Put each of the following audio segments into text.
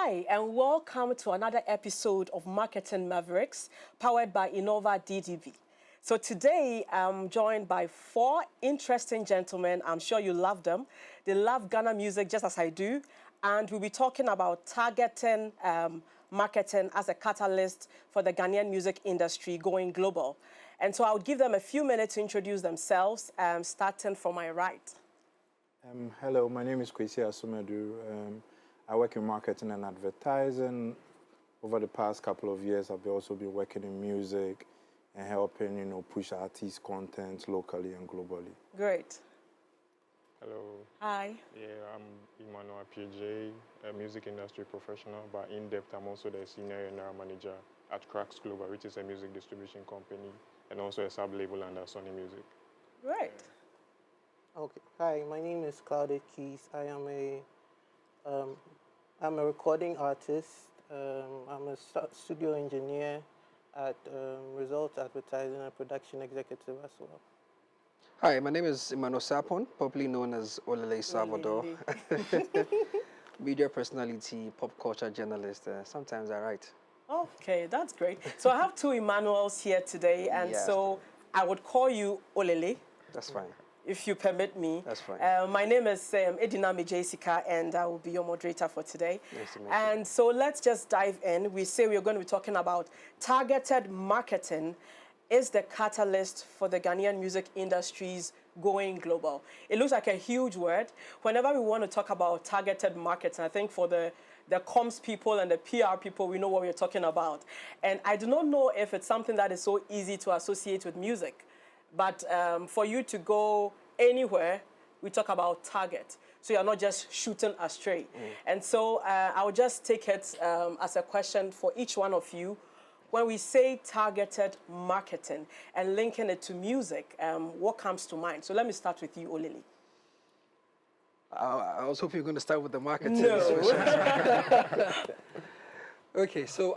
Hi, and welcome to another episode of Marketing Mavericks, powered by Innova DDB. So today, I'm joined by four interesting gentlemen. I'm sure you love them. They love Ghana music just as I do, and we'll be talking about targeting marketing as a catalyst for the Ghanaian music industry going global. And so I'll give them a few minutes to introduce themselves, starting from my right. Hello, my name is Kwesii Asomadu. I work in marketing and advertising. Over the past couple of years, I've also been working in music and helping, push artist content locally and globally. Great. Hello. Hi. Yeah, I'm Emmanuel Appiagyei, a music industry professional, but in depth, I'm also the senior general manager at Cracks Global, which is a music distribution company, and also a sub-label under Sony Music. Great. Okay. Hi, my name is Klouded Keys. I'm a recording artist. I'm a studio engineer at Results Advertising and Production Executive as well. Hi, my name is Emmanuel Sarpong, popularly known as Olele Salvador. Media personality, pop culture journalist. Sometimes I write. Okay, that's great. So I have two Emmanuels here today, and so I would call you Olele. That's fine. If you permit me. That's fine. My name is Edinam Adjei-Sika, and I will be your moderator for today. Nice to meet and you. So let's just dive in. We say we're going to be talking about targeted marketing is the catalyst for the Ghanaian music industries going global. It looks like a huge word. Whenever we want to talk about targeted marketing, I think for the comms people and the PR people, we know what we're talking about. And I do not know if it's something that is so easy to associate with music. But for you to go anywhere, we talk about target. So you're not just shooting astray. And so I'll just take it as a question for each one of you. When we say targeted marketing and linking it to music, what comes to mind? So let me start with you, Olele. I was hoping you were going to start with the marketing. No. Okay, so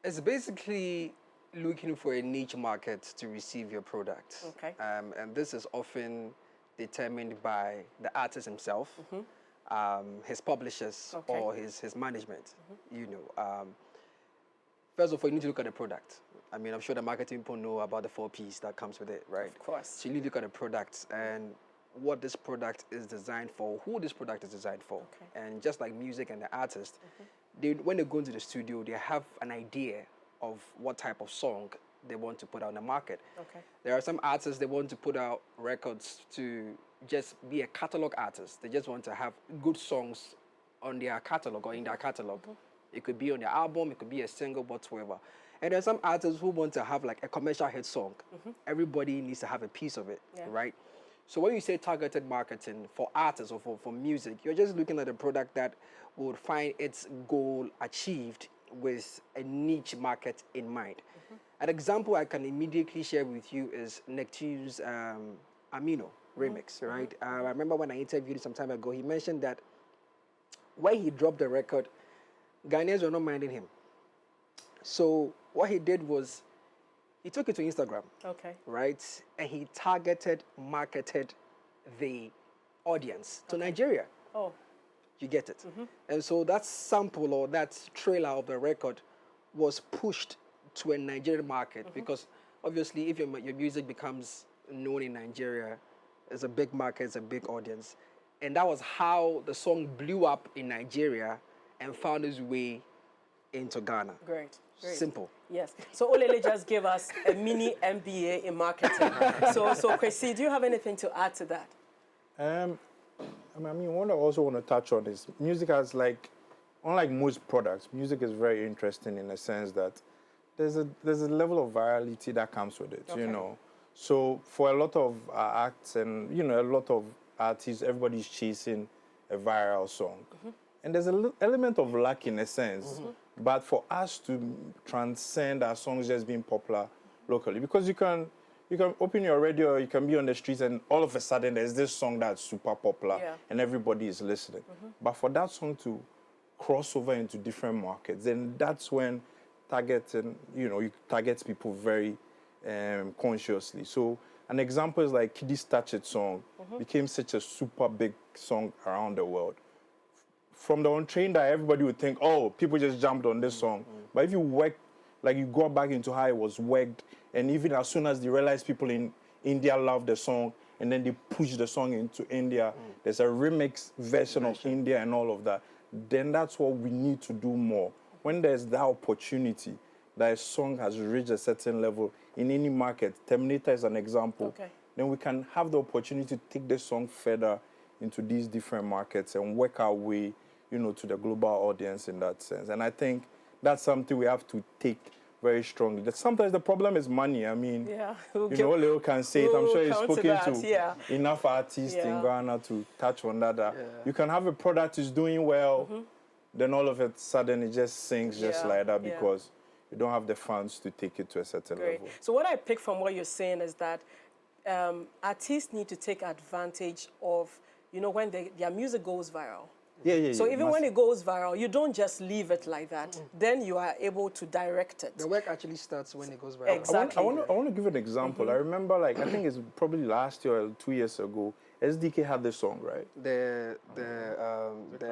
it's basically looking for a niche market to receive your product. Okay. And this is often determined by the artist himself, his publishers, or his management. First of all, you need to look at the product. I mean, I'm sure the marketing people know about the 4 Ps that comes with it, right? Of course. So you need to look at the product and what this product is designed for, who this product is designed for. Okay. And just like music and the artist, when they go into the studio, they have an idea of what type of song they want to put out on the market. Okay. There are some artists, they want to put out records to just be a catalog artist. They just want to have good songs on their catalog or in their catalog. It could be on their album, it could be a single, whatsoever. And there are some artists who want to have like a commercial hit song. Everybody needs to have a piece of it, right? So when you say targeted marketing for artists or for music, you're just looking at a product that would find its goal achieved with a niche market in mind. An example I can immediately share with you is Neptune's Amino remix, right? I remember when I interviewed him some time ago, he mentioned that when he dropped the record, Ghanaians were not minding him. So what he did was he took it to Instagram, right? And he marketed the audience to Nigeria. Oh. You get it? And so that sample or that trailer of the record was pushed to a Nigerian market because obviously if your music becomes known in Nigeria, it's a big market, it's a big audience. And that was how the song blew up in Nigeria and found its way into Ghana. Great. Simple. Yes. So Olele just gave us a mini MBA in marketing. So Kwesii, do you have anything to add to that? What I also want to touch on is music has unlike most products, music is very interesting in the sense that there's a level of virality that comes with it, So for a lot of acts and, a lot of artists, everybody's chasing a viral song. And there's an element of luck in a sense. But for us to transcend our songs just being popular locally, because you can open your radio, you can be on the streets, and all of a sudden there's this song that's super popular and everybody is listening. But for that song to cross over into different markets, then that's when targeting, you target people very consciously. So an example is like Kiddy's Touch It song became such a super big song around the world. from the untrained eye, everybody would think, oh, people just jumped on this song. But if you work, like you go back into how it was worked, and even as soon as they realize people in India love the song, and then they push the song into India, there's a remix version of India and all of that, then that's what we need to do more. When there's that opportunity, that a song has reached a certain level in any market, Terminator is an example, then we can have the opportunity to take the song further into these different markets and work our way, you know, to the global audience in that sense. And I think that's something we have to take very strongly. That sometimes the problem is money. I mean, you know, Leo can say it. I'm sure he's spoken to enough artists in Ghana to touch on that. You can have a product is doing well, then all of a sudden it just sinks just like that because you don't have the funds to take it to a certain level. So what I pick from what you're saying is that artists need to take advantage of, you know, when their music goes viral. So even when it goes viral, you don't just leave it like that. Then you are able to direct it. The work actually starts when it goes viral. Exactly. I want to give an example. I remember, like, I think it's probably last year or 2 years ago, SDK had this song, right? The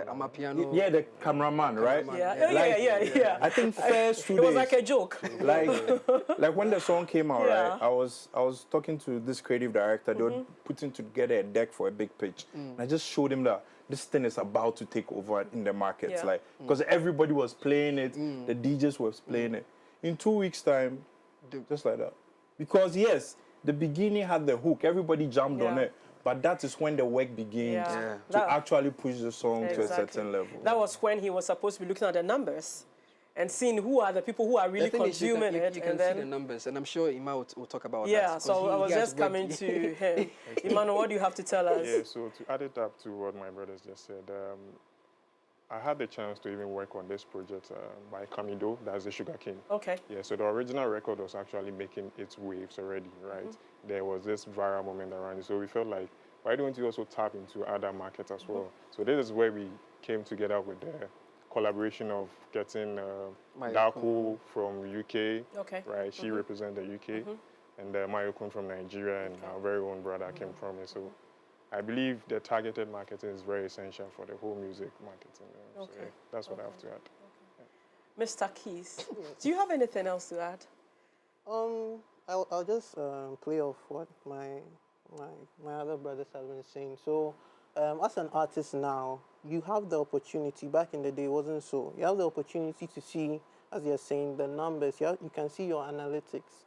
Amapiano. Yeah, the cameraman, right? Yeah. I think first 2 days. It was like a joke. like when the song came out, right? I was talking to this creative director. They were putting together a deck for a big pitch. And I just showed him that this thing is about to take over in the markets, like because everybody was playing it, the DJs was playing it. In 2 weeks' time, just like that. Because yes, the beginning had the hook, everybody jumped on it. But that is when the work begins to actually push the song to a certain level. That was when he was supposed to be looking at the numbers and seeing who are the people who are really consuming it. You can see the numbers, and I'm sure Ima will talk about that. Yeah, so I was just coming to him. Emmanuel, what do you have to tell us? Yeah, so to add it up to what my brothers just said, I had the chance to even work on this project by Kamido, that's the Sugar King. Okay. Yeah, so the original record was actually making its waves already, right? There was this viral moment around it, so we felt like, why don't we also tap into other markets as well? So this is where we came together with the collaboration of getting Daku from UK, right? She represents the UK, and Mayokun from Nigeria, and our very own brother came from it. So I believe the targeted marketing is very essential for the whole music marketing. So yeah, that's what I have to add. Mr. Keys, do you have anything else to add? I'll just play off what my other brothers have been saying. So, as an artist now, you have the opportunity. Back in the day, it wasn't so. You have the opportunity to see, as you're saying, the numbers. You can see your analytics.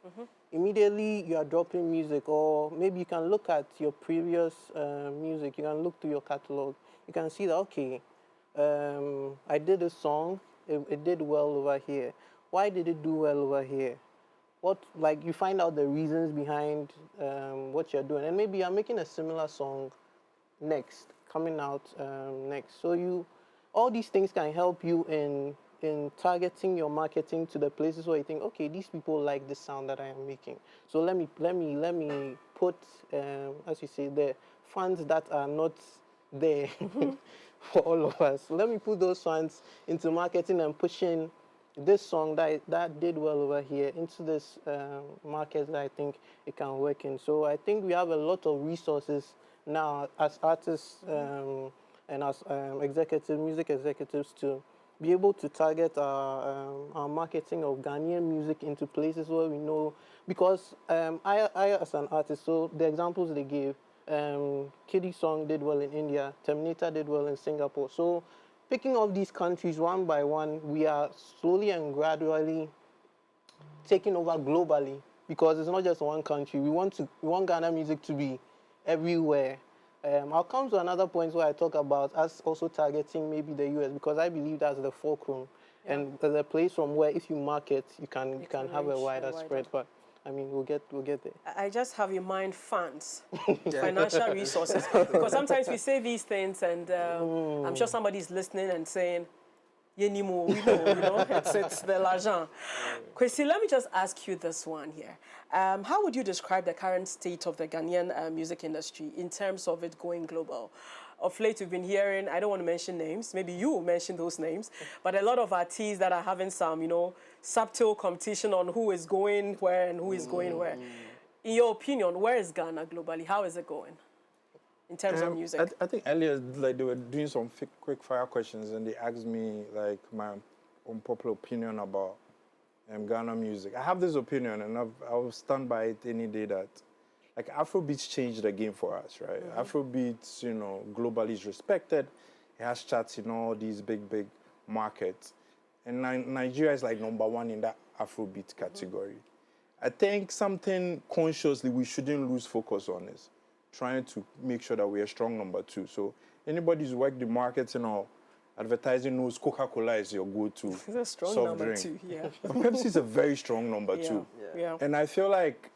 Immediately, you are dropping music, or maybe you can look at your previous music. You can look through your catalog. You can see that, okay, I did a song. It did well over here. Why did it do well over here? Like you find out the reasons behind what you're doing, and maybe you're making a similar song coming out next. So all these things can help you in targeting your marketing to the places where you think, okay, these people like the sound that I am making. So let me put, as you say, the funds that are not there for all of us. Let me put those funds into marketing and pushing this song that did well over here into this market that I think it can work in. So I think we have a lot of resources now as artists and as music executives to be able to target our marketing of Ghanaian music into places where we know, because I as an artist, so the examples they gave, Kiddie song did well in India, Terminator did well in Singapore. So picking up these countries one by one, we are slowly and gradually taking over globally, because it's not just one country. We want Ghana music to be everywhere. I'll come to another point where I talk about us also targeting maybe the US, because I believe that's the fulcrum and the place from where if you market, you can have a wider spread. But I mean, we'll get there. I just have in mind funds, financial resources, because sometimes we say these things, and I'm sure somebody's listening and saying, "Yenimo, we know, it's the l'argent." Kwesii, let me just ask you this one here: how would you describe the current state of the Ghanaian music industry in terms of it going global? Of late, we've been hearing, I don't want to mention names, maybe you will mention those names, but a lot of artists that are having some, subtle competition on who is going where and who is going where. In your opinion, where is Ghana globally? How is it going? in terms of music? I think earlier, like, they were doing some quick fire questions, and they asked me, like, my unpopular opinion about Ghana music. I have this opinion, and I'll stand by it any day, that, like, Afrobeats changed the game for us, right? Afrobeats, you know, globally is respected. It has charts in all these big markets. And Nigeria is, like, #1 in that Afrobeat category. I think something consciously we shouldn't lose focus on is trying to make sure that we're a strong #2. So anybody who's worked the marketing or advertising knows Coca-Cola is your go-to It's a strong soft number drink. 2, yeah. But Pepsi is a very strong #2. Yeah. And I feel like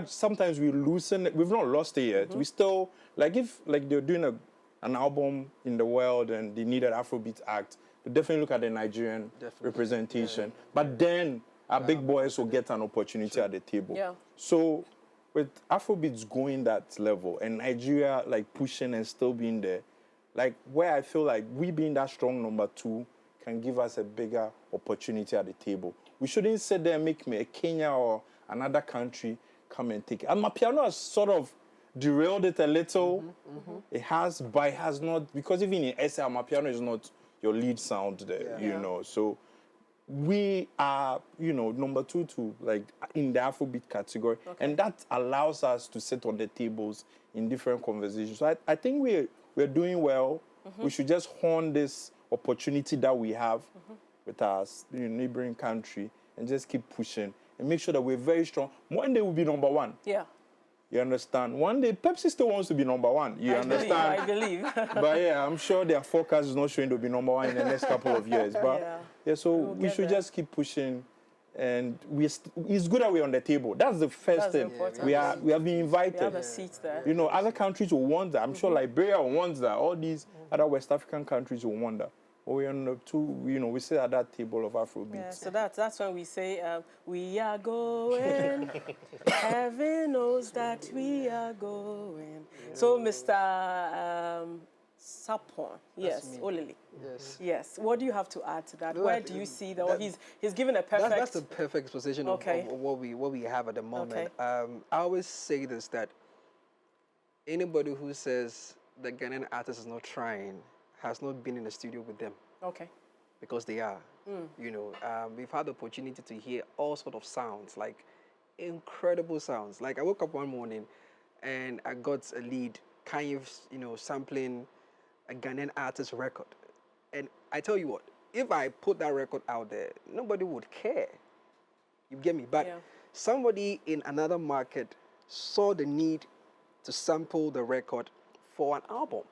sometimes we loosen it. We've not lost it yet. We still, like, if like they're doing an album in the world and they need an Afrobeat act, they definitely look at the Nigerian representation. But then our big boys will get an opportunity at the table. Yeah. So with Afrobeats going that level and Nigeria, like, pushing and still being there, like, where I feel like we being that strong #2 can give us a bigger opportunity at the table. We shouldn't sit there and make me a Kenya or another country come and take it. And my piano has sort of derailed it a little. It has, but it has not, because even in SA, my piano is not your lead sound there, you know. So we are, you know, #2 to, like, in the Afrobeat category. And that allows us to sit on the tables in different conversations. So I think we're doing well. We should just hone this opportunity that we have with our, you know, neighboring country and just keep pushing and make sure that we're very strong. One day we'll be #1. Yeah. You understand? One day Pepsi still wants to be #1. You understand? I believe. But yeah, I'm sure their forecast is not showing to be #1 in the next couple of years. But so we should just keep pushing. And it's good that we're on the table. That's the first thing. We have been invited. We have a seat there. You know, other countries will want that. I'm sure Liberia wants that. All these other West African countries will want that. But we're on you know, we sit at that table of Afrobeats. Yeah, so that's when we say, we are going, heaven knows that we are going. So, Mr. Sarpong, yes, Olili. Yes. What do you have to add to that? Where do you see that? He's given a perfect. That's the perfect exposition of what we have at the moment. I always say this, that anybody who says the Ghanaian artist is not trying has not been in the studio with them. Okay. Because they are. You know, we've had the opportunity to hear all sorts of sounds, like incredible sounds. Like, I woke up one morning and I got a lead, kind of, you know, sampling a Ghanaian artist record. And I tell you what, if I put that record out there, nobody would care. You get me? But somebody in another market saw the need to sample the record for an album,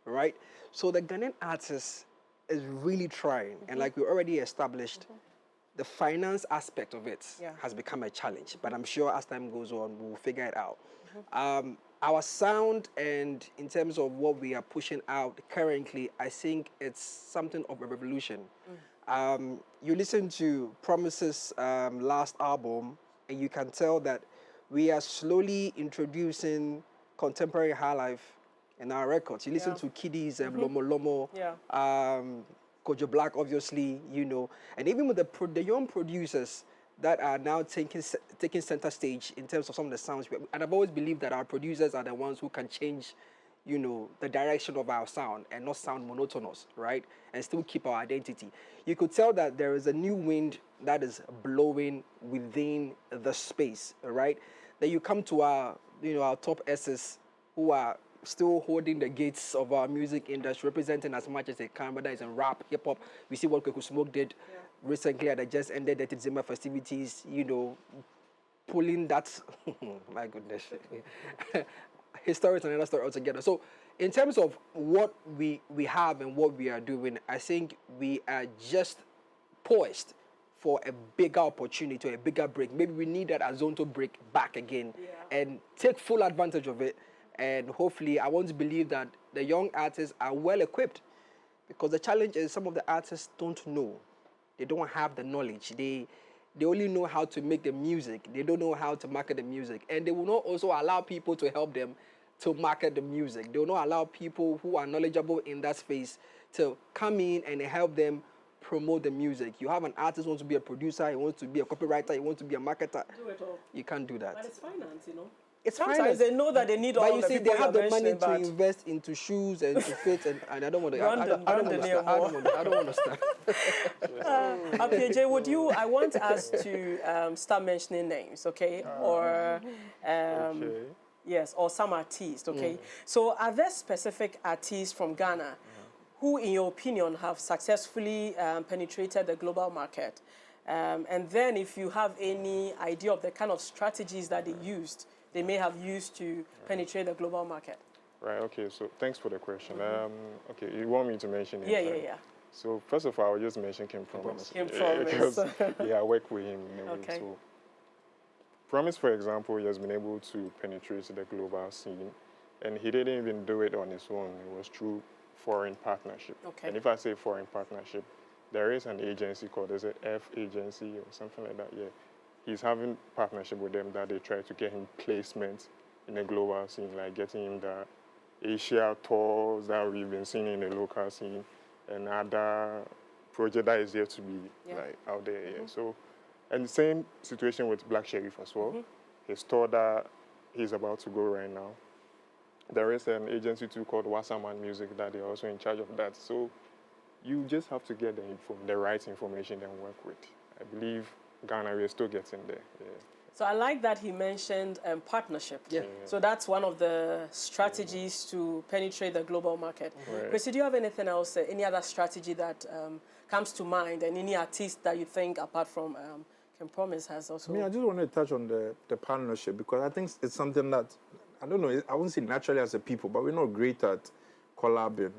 right? So the Ghanaian artist is really trying. And like we already established, the finance aspect of it has become a challenge. But I'm sure as time goes on, we'll figure it out. Our sound, and in terms of what we are pushing out currently, I think it's something of a revolution. You listen to Promise's last album, and you can tell that we are slowly introducing contemporary high life in our records. You listen to Kiddies and Lomo Lomo, Kojo Black, obviously, you know, and even with the young producers that are now taking center stage in terms of some of the sounds. And I've always believed that our producers are the ones who can change, you know, the direction of our sound and not sound monotonous, right? And still keep our identity. You could tell that there is a new wind that is blowing within the space, right? Then you come to our, you know, our top S's who are still holding the gates of our music industry, representing as much as they can, whether it's in rap, hip hop. We see what Kweku Smoke did recently at the just ended the Zimmer festivities, you know, pulling that, my goodness, his story is another story altogether. So in terms of what we have and what we are doing, I think we are just poised for a bigger opportunity, a bigger break. Maybe we need that Azonto break back again and take full advantage of it. And hopefully, I want to believe that the young artists are well equipped, because the challenge is some of the artists don't know. They don't have the knowledge. They only know how to make the music. They don't know how to market the music. And they will not also allow people to help them to market the music. They will not allow people who are knowledgeable in that space to come in and help them promote the music. You have an artist who wants to be a producer, he wants to be a copywriter, he wants to be a marketer. Do it all. You can't do that. But it's finance, you know. it's Sometimes finance. they know that they need But all you the see, people they have you're the money mentioning, to but invest into shoes and to fit, and I don't want to. Brandon name I don't want to start. Appiagyei, I want us to start mentioning names, okay? Or, Okay. yes, or some artists, okay? So are there specific artists from Ghana who, in your opinion, have successfully penetrated the global market? And then if you have any idea of the kind of strategies that they may have used to penetrate the global market. Right, okay, so thanks for the question. Okay, you want me to mention it? Yeah. So first of all, I'll just mention Kim Promise. Kim Promise. Because, I work with him in a way. Okay. So Promise, for example, he has been able to penetrate the global scene, and he didn't even do it on his own. It was through foreign partnership. Okay. And if I say foreign partnership, there is an agency called, is it F Agency or something like that? Yeah. He's having partnership with them that they try to get him placement in the global scene, like getting him the Asia tours that we've been seeing in the local scene, and other project that is yet to be like out there. Yeah. So, and the same situation with Black Sheriff as well. His tour that he's about to go right now. There is an agency too called Wasserman Music that they're also in charge of that. So you just have to get the right information and work with. I believe Ghana, we're still getting there. Yeah. So I like that he mentioned partnership. Yeah. So that's one of the strategies to penetrate the global market. Right. Kwesii, do you have anything else, any other strategy that comes to mind, and any artist that you think, apart from Kim Promise, has also? I just want to touch on the partnership, because I think it's something that, I don't know, I wouldn't say naturally as a people, but we're not great at collabing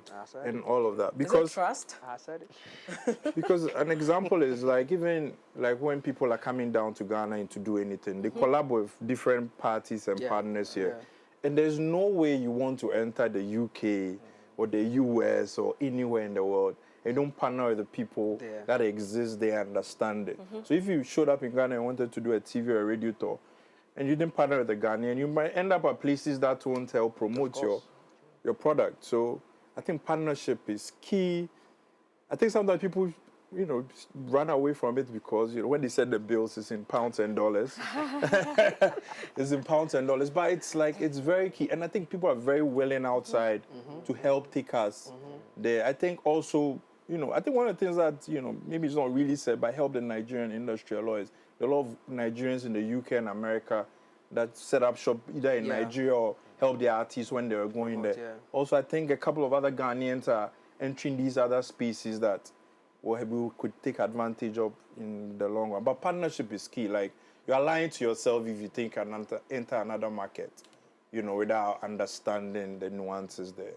and all of that. Is it trust? I said it. Because an example is like, even like when people are coming down to Ghana and to do anything, they collab with different parties and partners here. And there's no way you want to enter the UK or the US or anywhere in the world and don't partner with the people that exist there and understand it. So if you showed up in Ghana and wanted to do a TV or a radio tour and you didn't partner with the Ghanaian, you might end up at places that won't help promote your product. So I think partnership is key. I think sometimes people, run away from it because, when they set the bills, it's in pounds and dollars. It's in pounds and dollars, but it's like, it's very key. And I think people are very willing outside to help take us there. I think also, I think one of the things that, maybe it's not really said, but help the Nigerian industry a lot is a lot of Nigerians in the UK and America that set up shop either in Nigeria or help the artists when they were going there. Yeah. Also, I think a couple of other Ghanaians are entering these other spaces that we could take advantage of in the long run. But partnership is key. Like, you're lying to yourself if you think you can enter another market, without understanding the nuances there.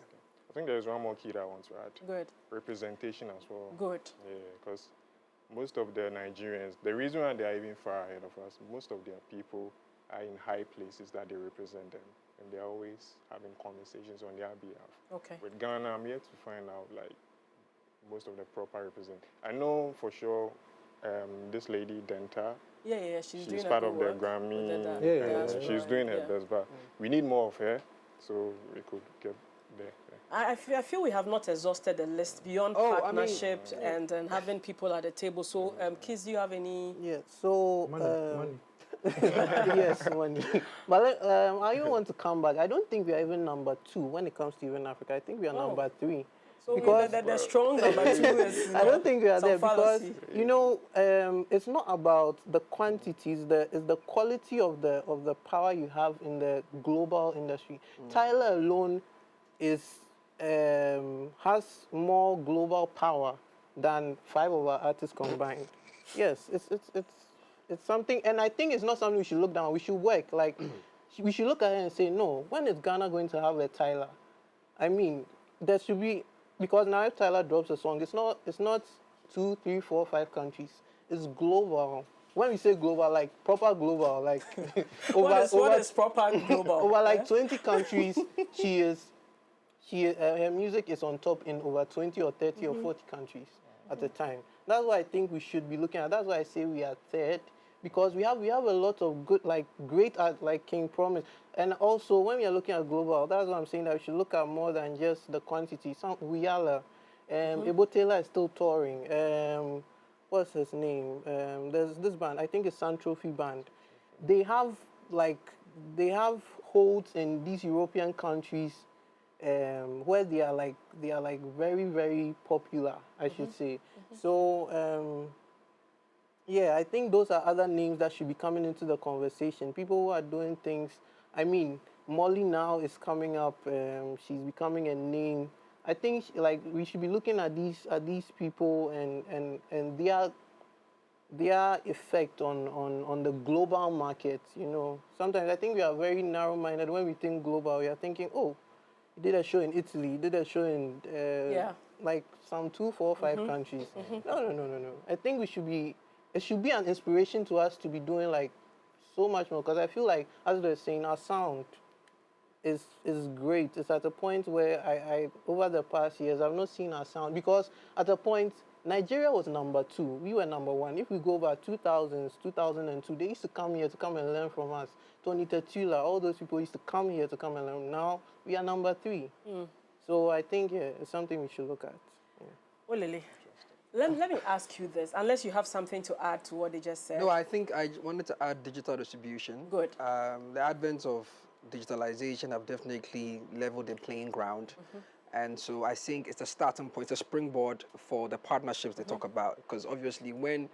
I think there's one more key that I want to add. Good. Representation as well. Good. Yeah, because most of the Nigerians, the reason why they are even far ahead of us, most of their people are in high places that they represent them, and they're always having conversations on their behalf. Okay. With Ghana, I'm yet to find out like most of the proper represent. I know for sure this lady Denta. Yeah, she's doing part a of good the work Grammy. with the diaspora, She's doing her best, but we need more of her so we could get there. I feel we have not exhausted the list beyond partnership and having people at the table. So, Kids, do you have any? Yeah, so... Money. Yes, money. But I even want to come back. I don't think we are even number 2 when it comes to even Africa. I think we are number 3. So because the strong number 2 is. I don't think we are there fallacy. because it's not about the quantities. It's the quality of the power you have in the global industry. Tyler alone has more global power than 5 of our artists combined. Yes, it's something, and I think it's not something we should look down. We should work. Like, we should look at it and say, no, when is Ghana going to have a Tyler? I mean, there should be, because now if Tyler drops a song, it's not 2, 3, 4, 5 countries. It's global. When we say global, like proper global, like what is proper global? Over like 20 countries, her music is on top in over 20 or 30 or 40 countries at the time. That's what I think we should be looking at. That's why I say we are third, because we have a lot of good, like great art, like King Promise. And also when we are looking at global, that's what I'm saying, that we should look at more than just the quantity. Some Uyala, Ebo Taylor is still touring. What's his name? There's this band, I think it's Sun Trophy Band. They have like they have holds in these European countries where they are like very, very popular, I should say. So yeah, I think those are other names that should be coming into the conversation. People who are doing things. I mean, Molly now is coming up. She's becoming a name. I think like we should be looking at these people and their effect on the global market. You know, sometimes I think we are very narrow-minded when we think global. We are thinking, oh, he did a show in Italy, he did a show in like some 2, 4, 5 countries. No. I think it should be an inspiration to us to be doing like so much more, because I feel like, as they're saying, our sound is great. It's at a point where I over the past years I've not seen our sound, because at a point Nigeria was number 2, we were number 1. If we go back 2000s, 2002, they used to come here to come and learn from us. Tony Tetula, all those people used to come here to come and learn. Now we are number 3. So I think it's something we should look at. Well, Lily, let me ask you this, unless you have something to add to what they just said. No, I think I wanted to add digital distribution. Good. The advent of digitalization have definitely leveled the playing ground. And so I think it's a starting point, it's a springboard for the partnerships they talk about. Because obviously when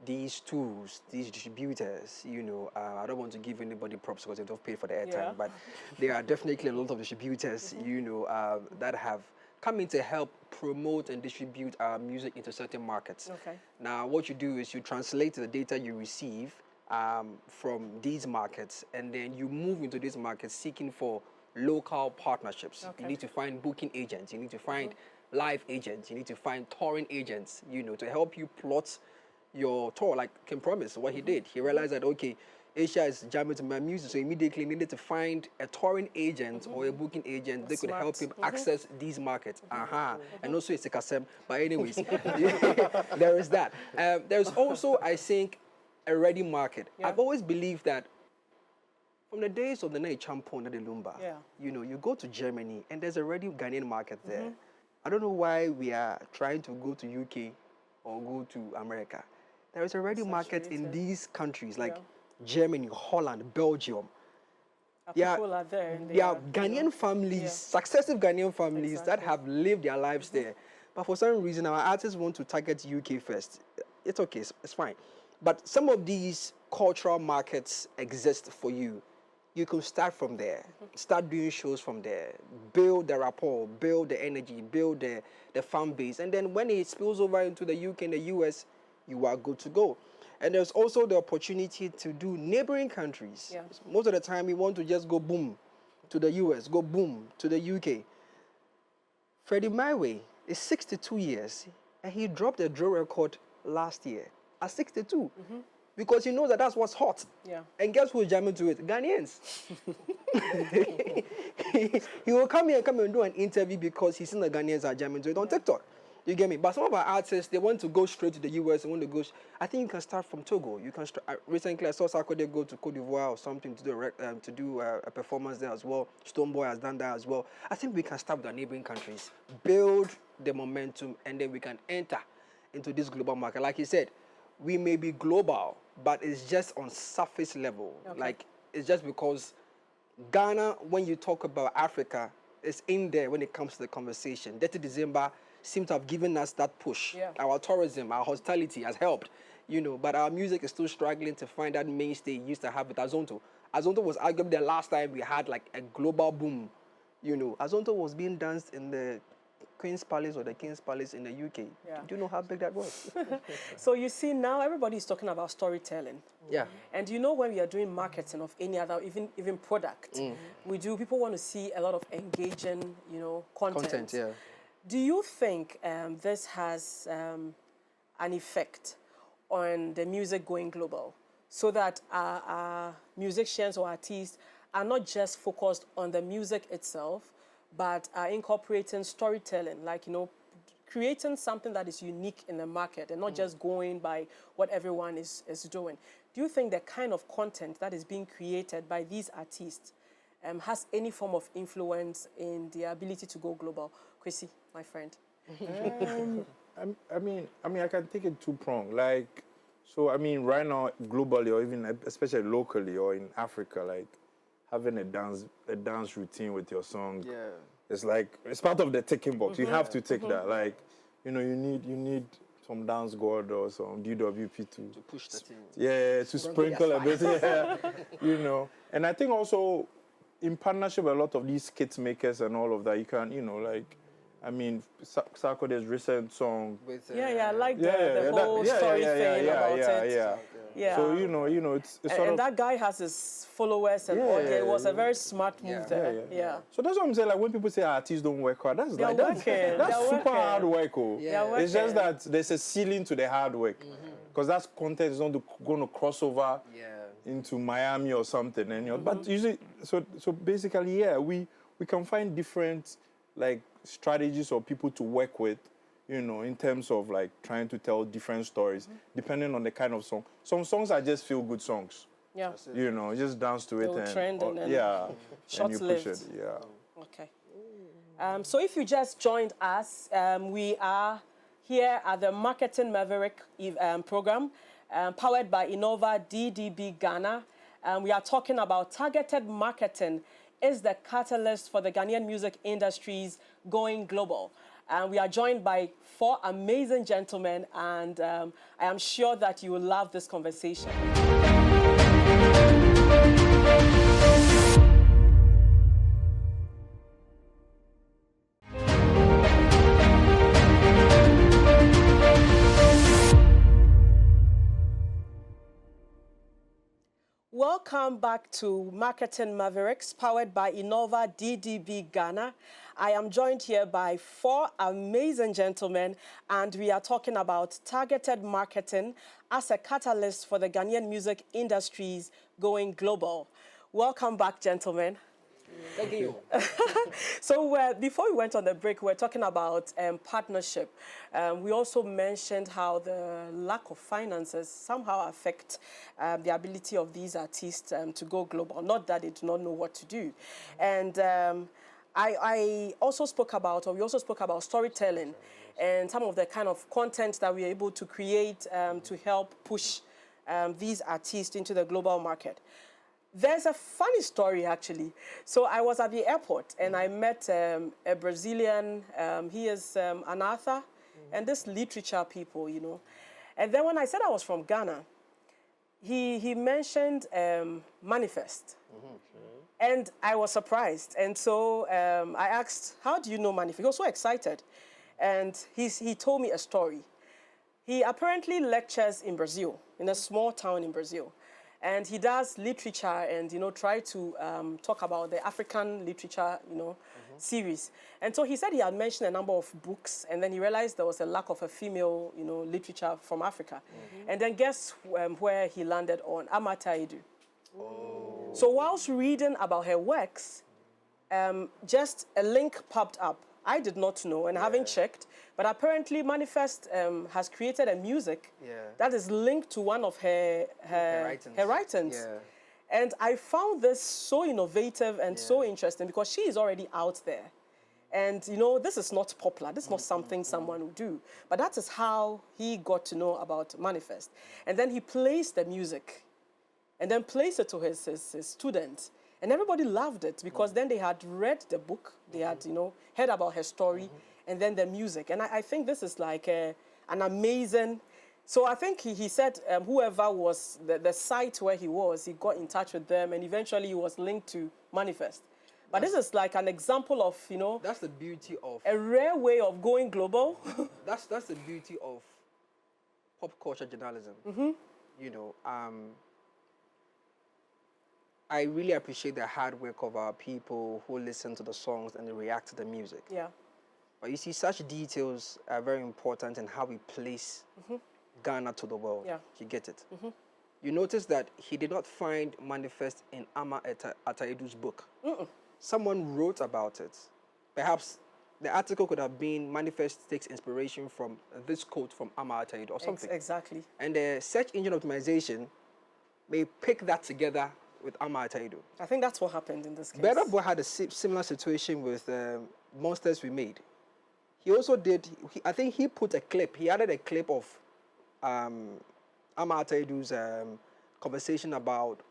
these tools, these distributors, you know, I don't want to give anybody props because they don't pay for the airtime, but there are definitely a lot of distributors, you know, that have come in to help promote and distribute our music into certain markets. Okay. Now, what you do is you translate the data you receive from these markets, and then you move into these markets seeking for local partnerships. Okay. You need to find booking agents, you need to find live agents, you need to find touring agents, you know, to help you plot your tour, like Kim Promise, what he did. He realized that, okay, Asia is jamming to my music, so immediately needed to find a touring agent or a booking agent that could help him access these markets. And also it's a kasem, but anyways, there is that. There's also, I think, a ready market. I've always believed that from the days of the night Champon and the Lumba, you know, you go to Germany and there's a ready Ghanaian market there. I don't know why we are trying to go to UK or go to America. There is a ready market in these countries like Germany, Holland, Belgium. People are there. There are Ghanaian families, successive Ghanaian families that have lived their lives there. But for some reason, our artists want to target UK first. It's okay, it's fine. But some of these cultural markets exist for you. You can start from there, start doing shows from there, build the rapport, build the energy, build the fan base. And then when it spills over into the UK and the US, you are good to go. And there's also the opportunity to do neighboring countries. Most of the time, we want to just go boom to the US, go boom to the UK. Freddie Maiway is 62 years, and he dropped a drill record last year at 62. Because he knows that that's what's hot. And guess who's jamming to it? Ghanaians. he will come here and do an interview because he's seen the Ghanaians are jamming to it on TikTok. You get me? But some of our artists, they want to go straight to the US. They want to go. I think you can start from Togo. You can start. Recently, I saw Sarkodie go to Cote d'Ivoire or something to do a performance there as well. Stonebwoy has done that as well. I think we can start with our neighboring countries, build the momentum, and then we can enter into this global market. Like he said, we may be global, but it's just on surface level. Like, it's just because Ghana, when you talk about Africa, is in there when it comes to the conversation. 30 December seems to have given us that push. Our tourism, our hospitality has helped, you know, but our music is still struggling to find that mainstay it used to have with Azonto. Azonto was arguably the last time we had like a global boom, you know. Azonto was being danced in the Queen's Palace or the King's Palace in the UK. Do you know how big that was? So you see, now everybody is talking about storytelling. And you know, when we are doing marketing of any other, even product, people want to see a lot of engaging, you know, content. Do you think this has an effect on the music going global, so that our musicians or artists are not just focused on the music itself, but are incorporating storytelling, like, you know, creating something that is unique in the market and not just going by what everyone is doing? Do you think the kind of content that is being created by these artists has any form of influence in the ability to go global? Kwesii, my friend. I mean, I can take it two-pronged. Like, so, I mean, right now, globally, or even especially locally or in Africa, like, having a dance routine with your song. Yeah. It's like it's part of the ticking box. You have to tick that. Like, you need some dance god or some DWP to push the team. Yeah, to sprinkle a bit. Yeah, And I think also in partnership with a lot of these kit makers and all of that, you can, Sarkod's recent song. With, I like the whole story thing about it. Yeah. So it's sort and that guy has his followers and all. It was a very smart move there. Yeah. So that's what I'm saying. Like when people say artists don't work hard, that's super hard work. It's just that there's a ceiling to the hard work because that content is not going to cross over into Miami or something. And but usually, so basically, we can find different like strategies or people to work with. In terms of like trying to tell different stories, depending on the kind of song. Some songs are just feel good songs. Yeah. Just dance to it and trend and short-lived. And Okay. So if you just joined us, we are here at the Marketing Maverick program, powered by Innova DDB Ghana. We are talking about targeted marketing is the catalyst for the Ghanaian music industries going global. We are joined by 4 amazing gentlemen, and I am sure that you will love this conversation. Welcome back to Marketing Mavericks, powered by Innova DDB Ghana. I am joined here by 4 amazing gentlemen, and we are talking about targeted marketing as a catalyst for the Ghanaian music industries going global. Welcome back, gentlemen. Thank you. So before we went on the break, we were talking about partnership. We also mentioned how the lack of finances somehow affect the ability of these artists to go global. Not that they do not know what to do. And we also spoke about storytelling and some of the kind of content that we're able to create to help push these artists into the global market. There's a funny story, actually. So I was at the airport, and I met a Brazilian. He is an author, and this literature people, And then when I said I was from Ghana, he mentioned Manifest. And I was surprised. And so I asked, how do you know Manifest? He was so excited. And he told me a story. He apparently lectures in Brazil, in a small town in Brazil. And he does literature and, try to talk about the African literature, series. And so he said he had mentioned a number of books, and then he realized there was a lack of a female, literature from Africa. And then guess where he landed on? Adjei-Sika. Oh. So whilst reading about her works, just a link popped up. I did not know and haven't checked, but apparently Manifest has created a music that is linked to one of her writings. Yeah. And I found this so innovative and so interesting because she is already out there. And, this is not popular. This is not something someone would do. But that is how he got to know about Manifest. And then he plays the music and then plays it to his students. And everybody loved it because then they had read the book, they had, heard about her story, and then the music. And I think this is like an amazing... So I think he said whoever was the site where he got in touch with them, and eventually he was linked to Manifest. But this is like an example of, That's the beauty of... a rare way of going global. That's the beauty of pop culture journalism. I really appreciate the hard work of our people who listen to the songs and they react to the music. Yeah. But you see, such details are very important in how we place Ghana to the world. Yeah. You get it? You notice that he did not find Manifest in Adjei-Sika's book. Someone wrote about it. Perhaps the article could have been Manifest takes inspiration from this quote from Adjei-Sika or something. Exactly. And the search engine optimization may pick that together with Adjei-Sika. I think that's what happened in this case. Better Boy had a similar situation with Monsters We Made. He also did, I think he put a clip, he added a clip of Adjei-Sika's conversation about,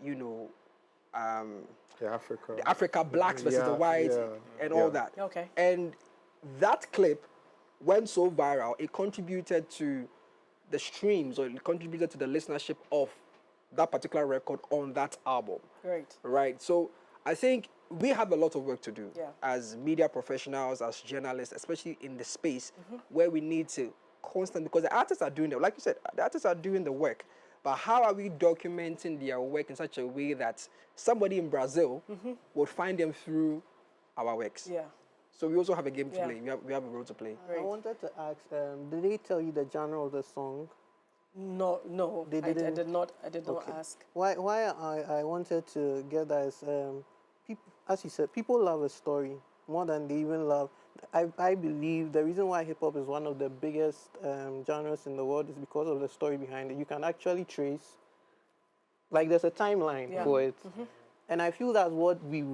Africa. the Africa blacks versus the whites and all that. Okay. And that clip went so viral, it contributed to the streams, or it contributed to the listenership of that particular record on that album. Great. Right. So I think we have a lot of work to do Yeah. as media professionals, as journalists, especially in the space where we need to constantly, because the artists are doing it, like you said, the artists are doing the work. But how are we documenting their work in such a way that somebody in Brazil would find them through our works? Yeah. So we also have a game to Yeah. play. We have a role to play. I wanted to ask, did they tell you the genre of the song? No, They I didn't? did not. I did not Okay. ask. Why I wanted to get that is, as you said, people love a story more than they even love. I believe the reason why hip hop is one of the biggest genres in the world is because of the story behind it. You can actually trace, like there's a timeline for it. And I feel that's what we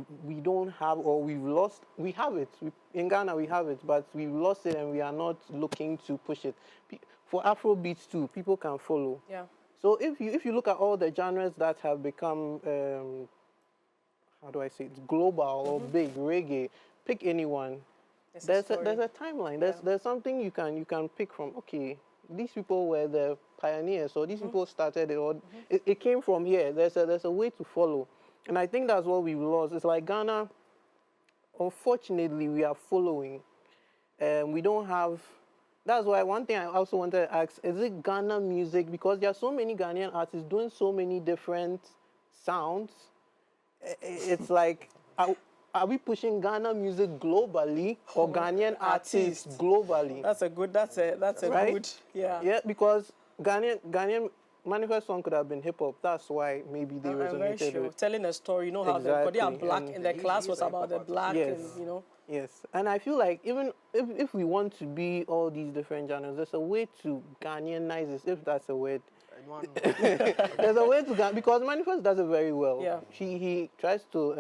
don't have, or we've lost. We have it. In Ghana, we have it, but we've lost it and we are not looking to push it. For Afro beats too, people can follow. Yeah. So if you look at all the genres that have become, how do I say it, global or big, reggae, pick anyone. There's a timeline. There's something you can pick from. Okay, these people were the pioneers, or these people started it, or it came from here. There's a way to follow, and I think that's what we've lost. It's like Ghana. Unfortunately, we are following, and we don't have. That's why one thing I also wanted to ask, is it Ghana music? Because there are so many Ghanaian artists doing so many different sounds. It's like, are we pushing Ghana music globally or Ghanaian artists globally? That's a Right? good, yeah. Yeah, because Ghanaian Manifest song could have been hip hop. That's why maybe they I'm very resonated sure. with. Telling a story, you know how because they are Exactly. black, And and the class was about the black, Yes. and you know. Yes, and I feel like even if we want to be all these different genres, there's a way to Ghanaianize this, if that's a word. There's a way to because Manifest does it very well. Yeah. He tries to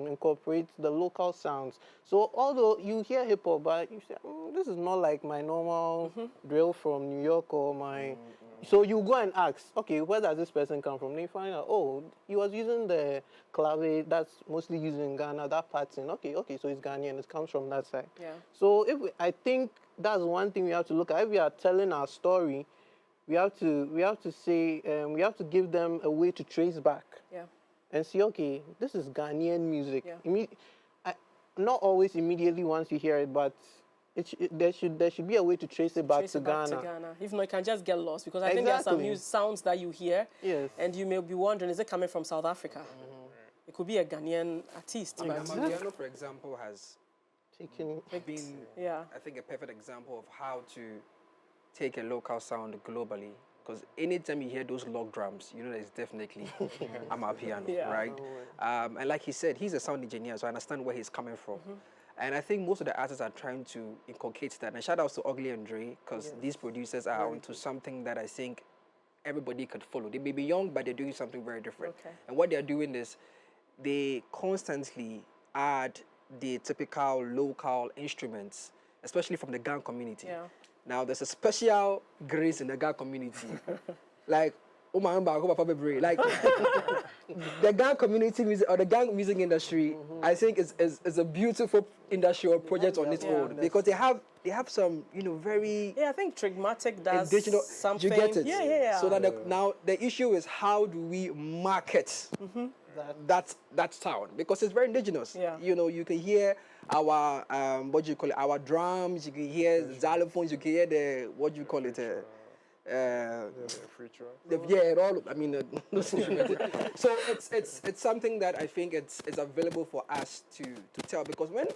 incorporate the local sounds. So although you hear hip hop, but you say this is not like my normal drill from New York or my. So you go and ask, okay, where does this person come from? Then you find out, oh, he was using the clave that's mostly used in Ghana, that pattern. Okay, so it's Ghanaian. It comes from that side. Yeah. So I think that's one thing we have to look at. If we are telling our story, we have to say we have to give them a way to trace back. Yeah. And see, okay, this is Ghanaian music. Yeah. Not always immediately once you hear it, but there should be a way to trace it back to back Ghana. to Ghana. If not, you can just get lost because I think there are some sounds that you hear, Yes. and you may be wondering, is it coming from South Africa? It could be a Ghanaian artist, but Emmanuel, for example, has been, yeah, I think, a perfect example of how to take a local sound globally. Because anytime you hear those log drums, you know that it's definitely Appiagyei, Yeah. right? And like he said, he's a sound engineer, so I understand where he's coming from. And I think most of the artists are trying to inculcate that. And shout out to Ugly and Dre, because these producers are onto something that I think everybody could follow. They may be young, but they're doing something very different. Okay. And what they're doing is they constantly add the typical local instruments, especially from the Ghan community. Yeah. Now, there's a special grace in the Ghan community. Like, like the Ghan community music or the Ghan music industry, I think is a beautiful industry or project on its own because they have some very I think Trigmatic does indigenous something. You get it? Yeah. So that now the issue is how do we market that sound because it's very indigenous. Yeah. You can hear our our drums, you can hear xylophones, you can hear the all. I mean, those instruments. So it's something that I think it's available for us to tell because when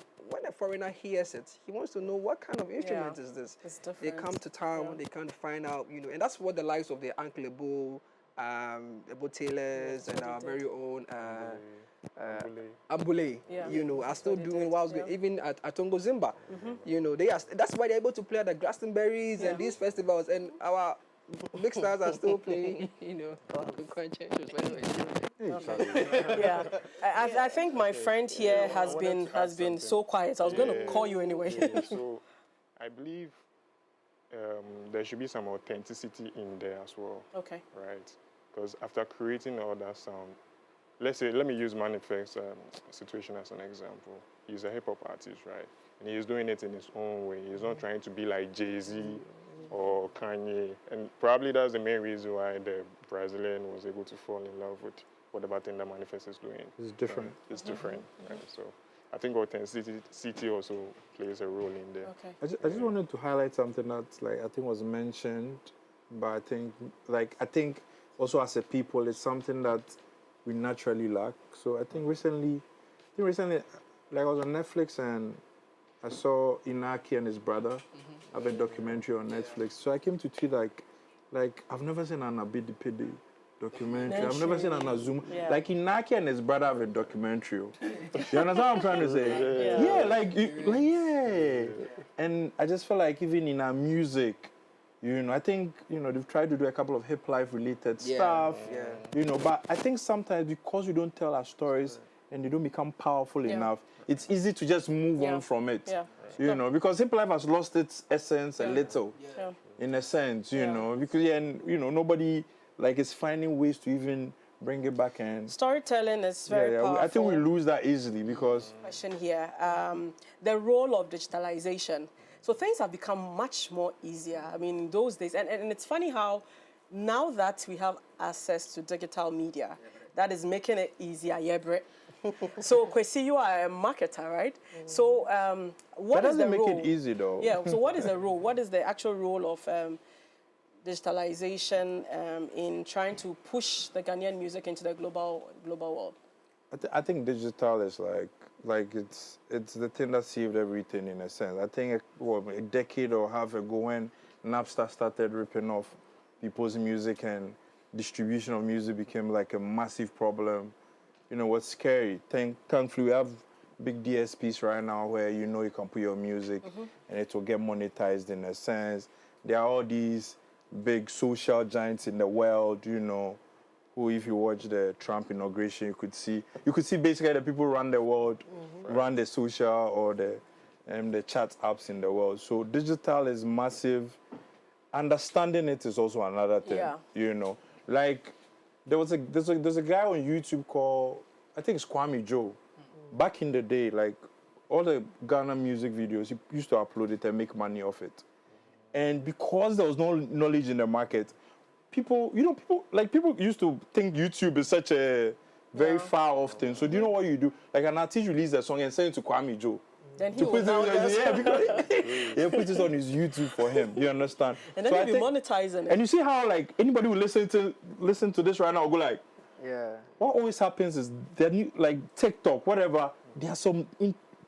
a foreigner hears it, he wants to know what kind of instrument is this. It's different. They come to town, they kind of find out, and that's what the likes of the Uncle Ebo, Taylors, and our very own Ambule, are still doing whilst even at Tongo Zimba. That's why they're able to play at the Glastonbury's and these festivals, and our big stars are still playing. Yeah, I think my friend here has been so quiet. I was going to call you anyway. So I believe there should be some authenticity in there as well. Okay. Right, because after creating all that sound, let me use Manifest's situation as an example. He's a hip hop artist, right? And he's doing it in his own way. He's not trying to be like Jay-Z or Kanye. And probably that's the main reason why the Brazilian was able to fall in love with whatever thing that Manifest is doing. It's different. It's different. So I think authenticity also plays a role in there. Okay. I just wanted to highlight something that I think was mentioned, but I think also as a people, it's something that we naturally lack. So I think recently, I was on Netflix and I saw Inaki and his brother have a documentary on Netflix. So I came to tweet like I've never seen an Abidi documentary. I've never seen an Azuma. Yeah. Like Inaki and his brother have a documentary. You understand what I'm trying to say? Yeah. And I just feel like even in our music, I think, they've tried to do a couple of hip life related stuff, but I think sometimes because we don't tell our stories and they don't become powerful enough, it's easy to just move on from it. Yeah. Because hip life has lost its essence a little, in a sense, because nobody is finding ways to even bring it back and storytelling is very powerful. I think we lose that easily because question here, the role of digitalization. So things have become much more easier. I mean, in those days, and it's funny how now that we have access to digital media, that is making it easier. Yeah, Brett. So Kwesii, you are a marketer, right? So what is the role? That doesn't make it easy, though. Yeah. So what is the role? What is the actual role of digitalization in trying to push the Ghanaian music into the global world? I think digital is it's the thing that saved everything in a sense. I think a decade or half ago when Napster started ripping off people's music and distribution of music became like a massive problem. What's scary? Thankfully, we have big DSPs right now where you can put your music and it will get monetized in a sense. There are all these big social giants in the world, who, if you watch the Trump inauguration, you could see basically the people run the world, run the social or the chat apps in the world. So digital is massive. Understanding it is also another thing. Yeah. Like there's a guy on YouTube called, I think it's Kwame Joe. Back in the day, like all the Ghana music videos, he used to upload it and make money off it. And because there was no knowledge in the market, people used to think YouTube is such a very far off thing. So do you know what you do? Like an artist releases a song and send it to Kwame Joe. Then he will now he puts it on his YouTube for him. You understand? And then he'll be monetizing it. And you see how anybody who listen to this right now will go like, what always happens is that TikTok, whatever, there are some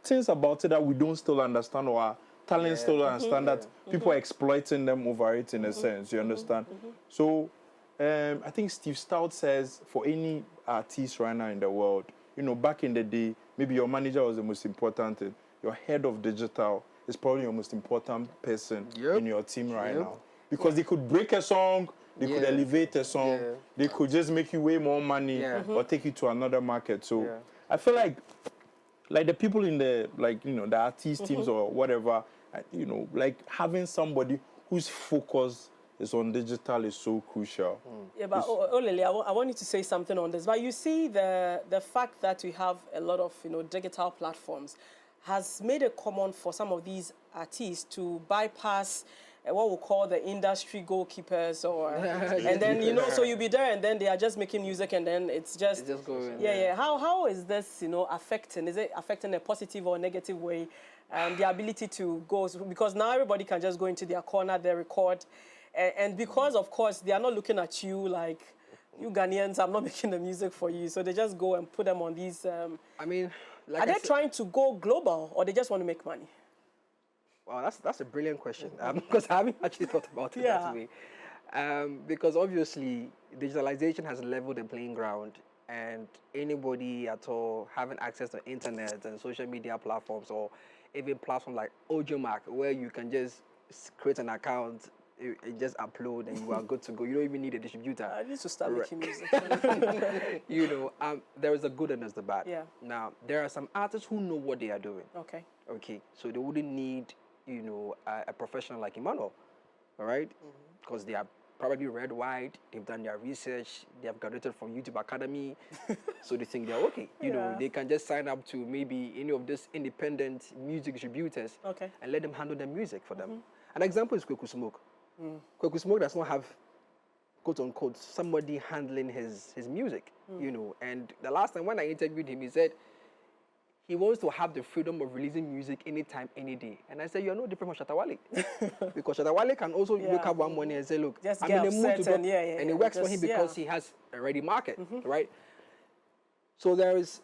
things about it that we don't still understand or our talent still don't understand that people are exploiting them over it in a sense. You understand? So I think Steve Stout says for any artist right now in the world, back in the day, maybe your manager was the most important thing. Your head of digital is probably your most important person in your team right now. Because they could break a song, they could elevate a song, they could just make you way more money or take you to another market. So I feel like the people in the, the artist teams or whatever, having somebody whose focus is on digital is so crucial. Yeah, but Olele, I want you to say something on this. But you see the fact that we have a lot of, digital platforms has made it common for some of these artists to bypass what we call the industry goalkeepers and then, so you be there and then they are just making music and then it's just going. Yeah. How is this, affecting? Is it affecting in a positive or negative way? The ability to go, because now everybody can just go into their corner, they record. And because, of course, they are not looking at you like, you Ghanaians, I'm not making the music for you. So they just go and put them on these... are they trying to go global or they just want to make money? Well, that's a brilliant question because I haven't actually thought about it that way. Because obviously, digitalization has leveled the playing ground and anybody at all having access to internet and social media platforms or even platforms like Audiomack where you can just create an account, you just upload and you are good to go. You don't even need a distributor. I need to start making music. There is the good and there's the bad. Yeah. Now, there are some artists who know what they are doing. Okay. So they wouldn't need, a professional like Emmanuel, all right? Because they are probably read wide, they've done their research, they have graduated from YouTube Academy, so they think they're okay. You know, they can just sign up to maybe any of these independent music distributors and let them handle their music for them. An example is Kwesii Smoke. Kwesii Smoke does not have, quote unquote, somebody handling his music, you know. And the last time when I interviewed him, he said he wants to have the freedom of releasing music anytime, any day. And I said, you're no different from Shatta Wale. Because Shatta Wale can also wake up one morning and say, look, just I'm in the mood to go. And it works for him just, because he has a ready market, right? So there is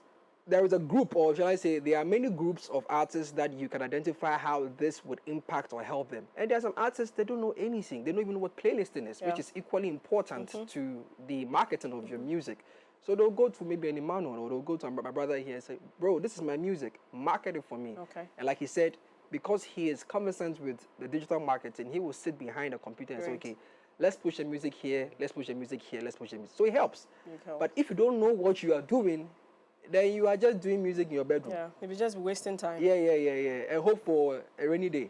a group, or shall I say, there are many groups of artists that you can identify how this would impact or help them. And there are some artists that don't know anything. They don't even know what playlisting is, which is equally important to the marketing of your music. So they'll go to maybe an Emmanuel, or they'll go to my brother here and say, bro, this is my music, market it for me. And like he said, because he is conversant with the digital marketing, he will sit behind a computer and say, okay, let's push the music here, let's push the music here, let's push the music. So it helps. But if you don't know what you are doing, then you are just doing music in your bedroom. Yeah, maybe just wasting time. Yeah. And hope for a rainy day.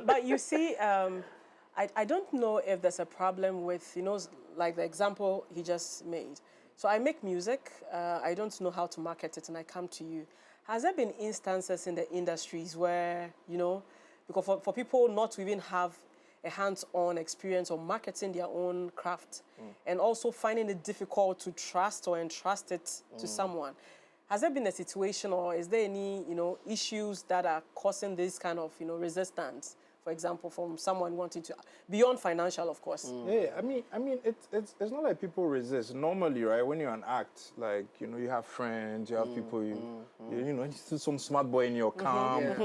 But you see, I don't know if there's a problem with, you know, like the example he just made. So I make music, I don't know how to market it, and I come to you. Has there been instances in the industries where, you know, because for people not to even have a hands-on experience of marketing their own craft and also finding it difficult to trust or entrust it to someone, has there been a situation, or is there any, you know, issues that are causing this kind of, you know, resistance? For example, from someone wanting to, beyond financial, of course. Yeah, I mean, it's not like people resist. Normally, right, when you're an act, like, you know, you have friends, you have people, you know, some smart boy in your camp.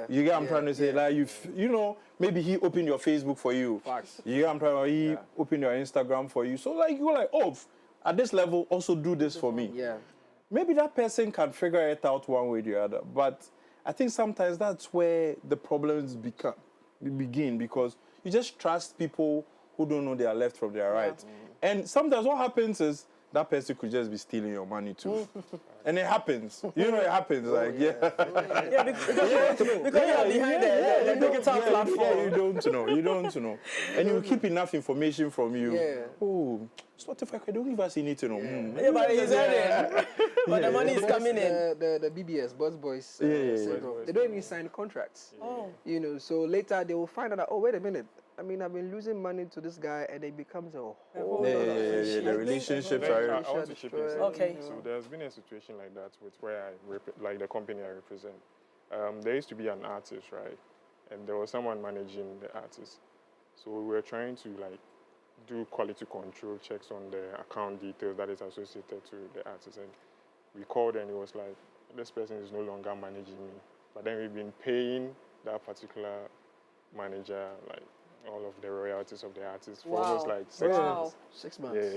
You get what I'm trying to say? Like, you know, maybe he opened your Facebook for you. Facts. You get what I'm trying to say? He opened your Instagram for you. So, like, you're like, oh, at this level, also do this for me. Maybe that person can figure it out one way or the other. But I think sometimes that's where the problems begin, because you just trust people who don't know their left from their right. And sometimes what happens is that person could just be stealing your money too. And it happens. You know, it happens. Like, because you're behind the digital platform. You don't know. And you keep enough information from you. Oh, Spotify, I don't even need to know. But he's earning. But the money is coming in. The BBS, Buzz Boys, they don't even sign contracts. You know, so later they will find out that, oh, wait a minute, I mean, I've been losing money to this guy, and it becomes a whole lot of the relationships are... I want to chip in. Okay. So there's been a situation like that with where like the company I represent. There used to be an artist, right? And there was someone managing the artist. So we were trying to, like, do quality control checks on the account details that is associated to the artist. And we called, and it was like, this person is no longer managing me. But then we've been paying that particular manager, like, all of the royalties of the artist for almost like 6 months. 6 months.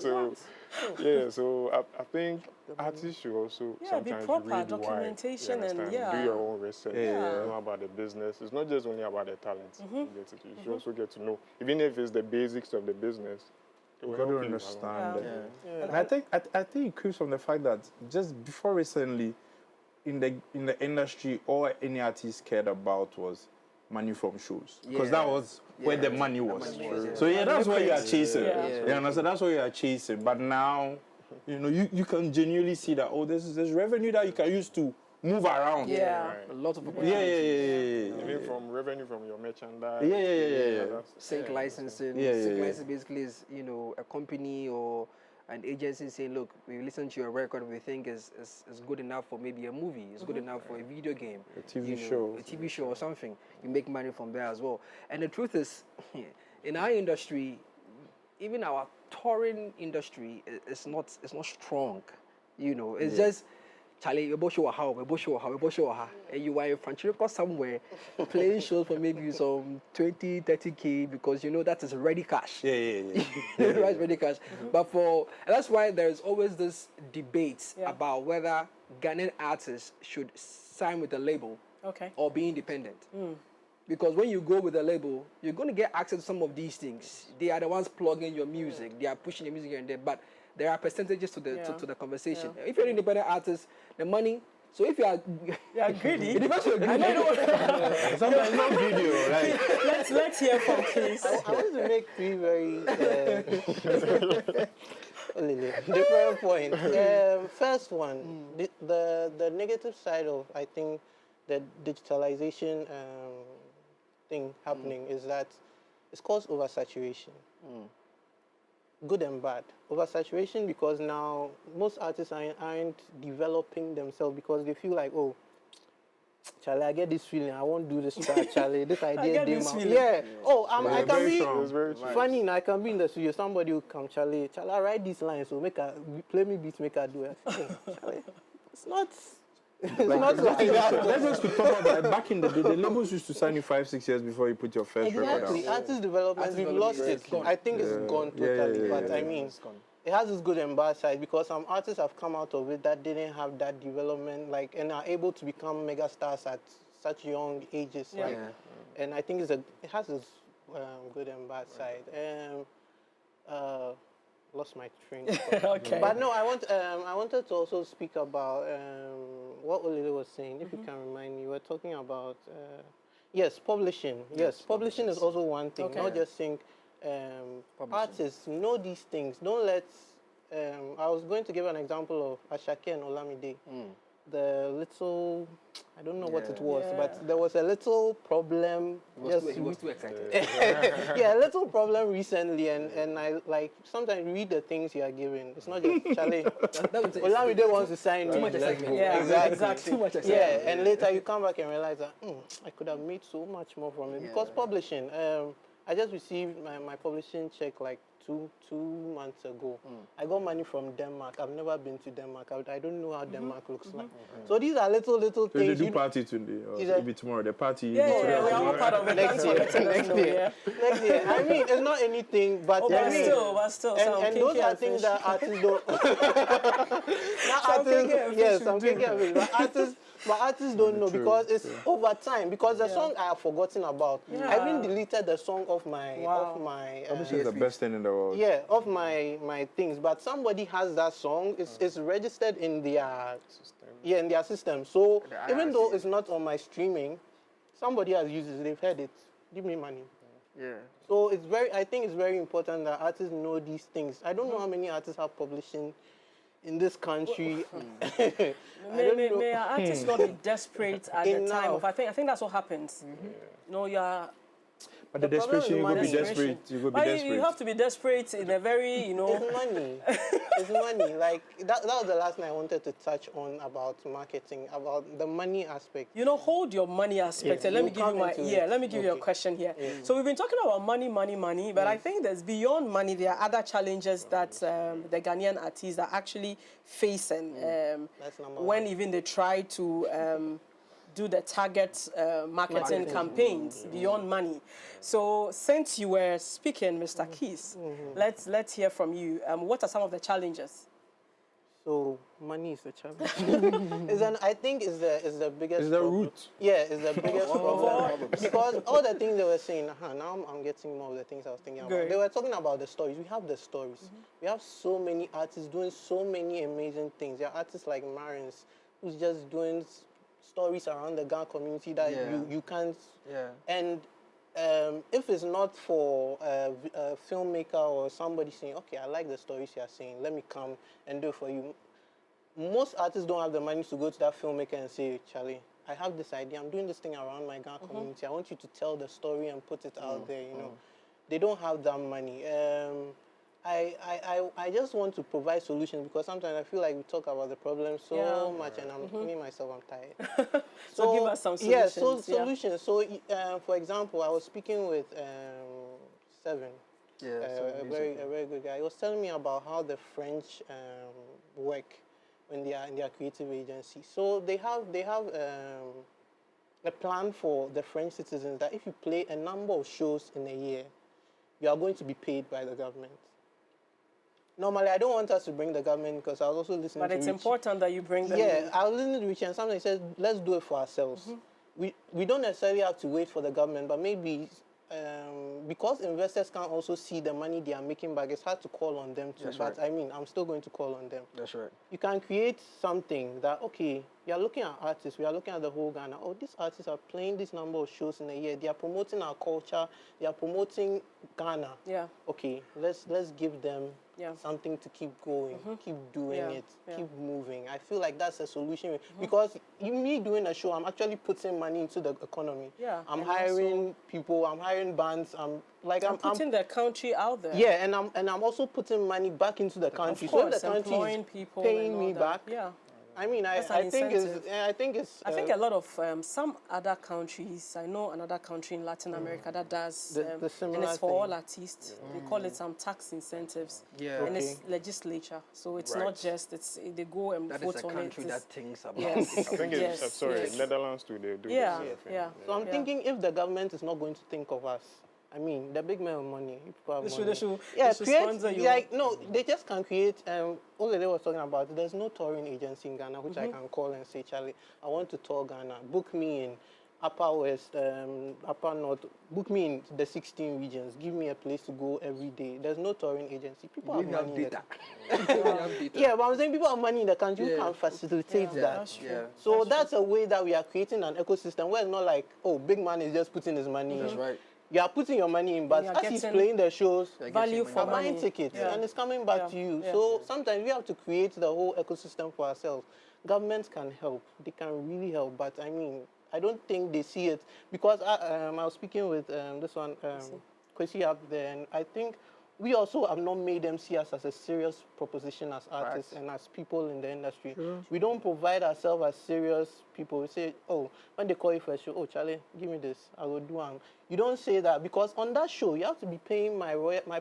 So, so I think artists should also sometimes be proper, read documentation, why, and do your own research, know about the business. It's not just only about the talent. You should also get to know, even if it's the basics of the business. You got to understand it. And I think it comes from the fact that just before recently, in the industry, all any artist cared about was money from shows, because that was where the money was. So that's what you are chasing. You understand? That's what you are chasing. But now, you know, you can genuinely see that, oh, there's revenue that you can use to move around. A lot of people. Even from revenue from your merchandise. Sync licensing. Sync licensing basically is, you know, a company or an agency saying, look, we listen to your record, we think is good enough for maybe a movie, it's good enough for a video game, a TV show or something. You make money from there as well. And the truth is, in our industry, even our touring industry is not strong. You know, it's just Charlie, and you are in Francisco somewhere playing shows for maybe some 20, 30K, because you know that is ready cash. That's ready cash. But and that's why there's always this debate about whether Ghanaian artists should sign with a label or be independent. Because when you go with a label, you're going to get access to some of these things. They are the ones plugging your music. They are pushing your music here and there. But there are percentages to the conversation. If you're an independent artist, the money So if you are greedy. it depends on your greedy. Sometimes not video. Like Let's hear from Keys. I want to make three very different points. First one, the negative side of, I think, the digitalization thing happening is that it's caused oversaturation. Good and bad. Oversaturation because now most artists aren't developing themselves because they feel like, oh, Charlie, I get this feeling. I won't do this track, Charlie. This idea came out. Yeah. Oh, I can be funny. I can be in the studio. Somebody will come, Charlie, I write these lines. So play me beats, make her do it. Hey, Charlie, it's not. It's not like that. Let's just talk about that. Back in the day, the labels used to sign you 5-6 years before you put your first record out. Exactly. Artist development, we've lost it. I think it's gone totally. But I mean, it has its good and bad side because some artists have come out of it that didn't have that development, like, and are able to become mega stars at such young ages. Yeah. Like, and I think it has its good and bad side. Lost my train of thought. Okay. But no, I wanted to also speak about what Olile was saying. If you can remind me, we're talking about yes, publishing. Yes, publishing is also one thing. Okay. Not just think artists know these things. Don't let. I was going to give an example of Asake and Olamide. The little, I don't know what it was, but there was a little problem. He was too excited. Yeah, a little problem recently, and I like sometimes read the things you are given. It's not just Charlie. Olamide wants to sign me. Too much excitement. Yeah, exactly. Too much excitement. Yeah, and later you come back and realize that I could have made so much more from it because publishing. I just received my publishing check like two months ago. I got money from Denmark. I've never been to Denmark. I don't know how Denmark looks like. So these are little So things. they do party today, or maybe tomorrow. The party. Yeah, we are all part of it. Next year. Next year. I mean, it's not anything, but But I mean, still. and those are things that artists don't. Some but artists don't know because it's over time. Because the song I have forgotten about, I even deleted the song of my This is the best thing in the world. yeah, of my things. But somebody has that song. It's registered in their system. Yeah, in their system. So even though it's not on my streaming, somebody has used it. They've heard it. Give me money. Yeah. So I think it's very important that artists know these things. I don't know how many artists have publishing in this country. May our artists not be desperate at the time of? I think that's what happens. You know, But the desperation, you could be desperate. You have to be desperate in a very, It's money. It's money. Like, that was the last thing I wanted to touch on about marketing, about the money aspect. Hold your money aspect. And let me give you a question here. So we've been talking about money, but I think there's beyond money, there are other challenges that the Ghanaian artists are actually facing when even they try to do the target marketing campaigns beyond money. So since you were speaking, Mr. Keys, let's hear from you. What are some of the challenges? So money is the challenge. I think is the biggest. Is the root? Yeah, it's the biggest problem because all the things they were saying. Now I'm getting more of the things I was thinking about. Good. They were talking about the stories. We have the stories. We have so many artists doing so many amazing things. There are artists like Marins who's just doing stories around the Ghana community that you can't. Yeah. And if it's not for a filmmaker or somebody saying, okay, I like the stories you're saying, let me come and do it for you. Most artists don't have the money to go to that filmmaker and say, Charlie, I have this idea. I'm doing this thing around my Ghana community. I want you to tell the story and put it out there. They don't have that money. I just want to provide solutions because sometimes I feel like we talk about the problem so much and I'm tired. So give us some solutions. Yeah, solutions. So for example, I was speaking with Seven, a very good guy. He was telling me about how the French work when they are in their creative agency. So they have a plan for the French citizens that if you play a number of shows in a year, you are going to be paid by the government. Normally, I don't want us to bring the government because I was also listening to But it's Rich. important that you bring them. Yeah, I was listening to Rich and somebody said, let's do it for ourselves. We don't necessarily have to wait for the government, but maybe because investors can also see the money they are making back, it's hard to call on them too. That's but right. I mean, I'm still going to call on them. That's right. You can create something that, okay, you're looking at artists, we are looking at the whole Ghana. Oh, these artists are playing this number of shows in a year. They are promoting our culture. They are promoting Ghana. Yeah. Okay, let's give them something to keep going, keep doing it, keep moving. I feel like that's a solution because me doing a show, I'm actually putting money into the economy. Yeah. I'm hiring people. I'm hiring bands. I'm putting the country out there. Yeah, and I'm also putting money back into the country. Of course, so the country employing is people paying and all me that. back. Yeah. I mean, I think it's. I think a lot of some other countries. I know another country in Latin America that does, the similar and it's for thing. all artists. They call it some tax incentives. Yeah. And it's legislature, so it's Right. not just they go and That vote is a on country it. that thinks about Yes. I think it's, Yes, sorry, yes. Netherlands too, they do Yeah, the same thing. yeah. So I'm thinking if the government is not going to think of us, I mean, the big men with money, people have money. They should create, sponsor you. like, no, they just can create, all they was talking about, there's no touring agency in Ghana, which I can call and say, Charlie, I want to tour Ghana, book me in Upper West, Upper North, book me in the 16 regions, give me a place to go every day. There's no touring agency. People have money in the Yeah, but I'm saying people have money in the country who can facilitate that. That's true. Yeah. So that's a way that we are creating an ecosystem where it's not like, oh, big man is just putting his money in. That's right. You are putting your money in, but you're as he's getting playing the shows, value for you're money. buying tickets, Yeah. and it's coming back to you. Yeah. So sometimes we have to create the whole ecosystem for ourselves. Governments can help; they can really help. But I mean, I don't think they see it because I was speaking with this one, Kwesii up there, and I think we also have not made them see us as a serious proposition as artists and as people in the industry. We don't provide ourselves as serious people. We say, oh, when they call you for a show, oh, Charlie, give me this, I will do it. You don't say that because on that show, you have to be paying my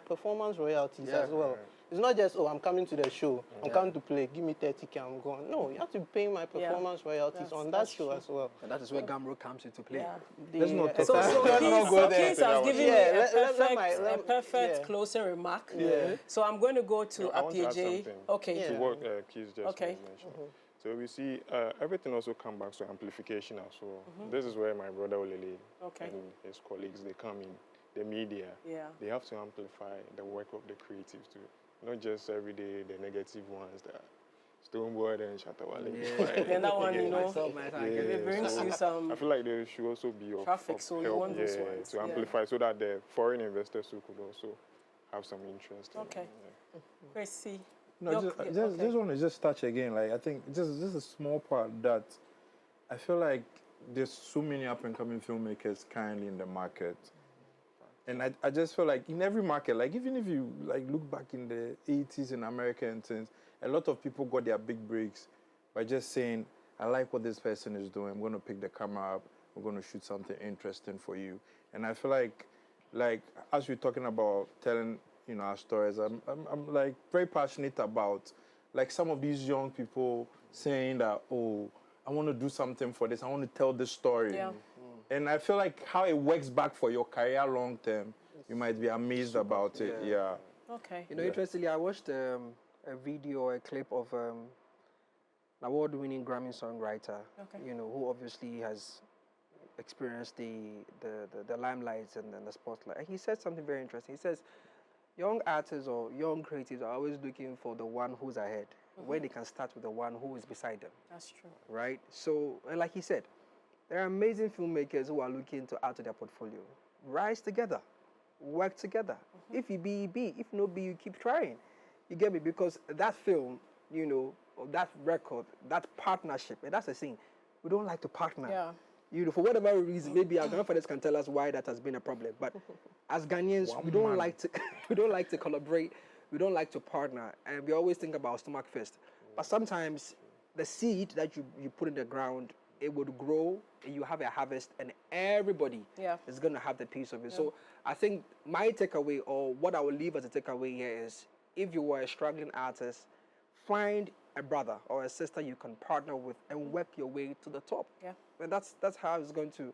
performance royalties as well. It's not just, oh, I'm coming to the show, I'm coming to play, give me 30K, I'm gone. No, you have to be paying my performance royalties on that show as well. And that is where Gamro comes into play. Yeah. Let's not talk So about Keys has given me a perfect yeah. closing remark. Yeah. So I'm going to go to I want to add Appiagyei. something Okay. to what Keys just Okay. mentioned. So we see everything also come back to amplification as well. This is where my brother Olele and his colleagues, they come in, the media. Yeah. They have to amplify the work of the creatives too. Not just every day the negative ones that Stoneboard and Shatawale. Yeah. And that one, you know, it brings you some I feel like they should also be of traffic, so you help, want those ones. to amplify so that the foreign investors who could also have some interest. Okay. Kwesii. No, just want to just touch again. Like I think just a small part that I feel like there's so many up and coming filmmakers currently in the market, and I just feel like in every market, like even if you like look back in the 80s in America and things, a lot of people got their big breaks by just saying, I like what this person is doing. I'm going to pick the camera up. We're going to shoot something interesting for you. And I feel like as we're talking about telling, you know, our stories, I'm like very passionate about like some of these young people saying that, oh, I want to do something for this. I want to tell this story. Yeah. And I feel like how it works back for your career long term, you might be amazed about it. Yeah. Okay. You know, interestingly, I watched a video or a clip of an award-winning Grammy songwriter, you know, who obviously has experienced the limelight and the spotlight. And he said something very interesting. He says, young artists or young creatives are always looking for the one who's ahead, where they can start with the one who is beside them. That's true. Right? So, and like he said, there are amazing filmmakers who are looking to add to their portfolio. Rise together. Work together. If you be, if no be, you keep trying. You get me? Because that film, you know, or that record, that partnership, and that's the thing. We don't like to partner. Yeah. You know, for whatever reason, maybe our grandfathers can tell us why that has been a problem. But as Ghanaians, we don't like to we don't like to collaborate, we don't like to partner, and we always think about stomach first. But sometimes the seed that you put in the ground, it would grow, and you have a harvest, and everybody is going to have the piece of it. So I think my takeaway, or what I will leave as a takeaway here is, if you were a struggling artist, find a brother or a sister you can partner with and work your way to the top. Yeah. And that's how it's going to,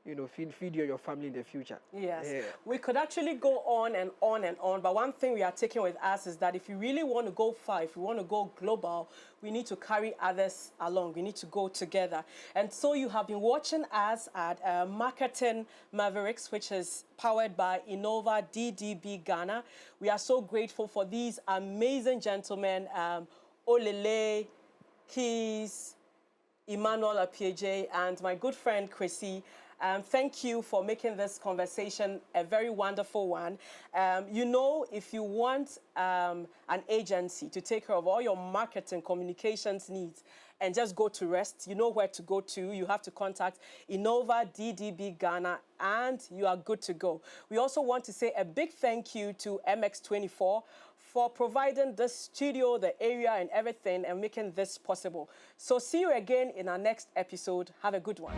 you know, feed you and your family in the future. Yes. Yeah. We could actually go on and on and on, but one thing we are taking with us is that if you really want to go far, if you want to go global, we need to carry others along. We need to go together. And so you have been watching us at Marketing Mavericks, which is powered by Innova DDB Ghana. We are so grateful for these amazing gentlemen, Olele, Keys, Emmanuel Appiagyei, and my good friend Kwesii. Thank you for making this conversation a very wonderful one. You know, if you want an agency to take care of all your marketing communications needs and just go to rest, you know where to go to. You have to contact Innova DDB Ghana, and you are good to go. We also want to say a big thank you to MX24 for providing the studio, the area, and everything, and making this possible. So see you again in our next episode. Have a good one.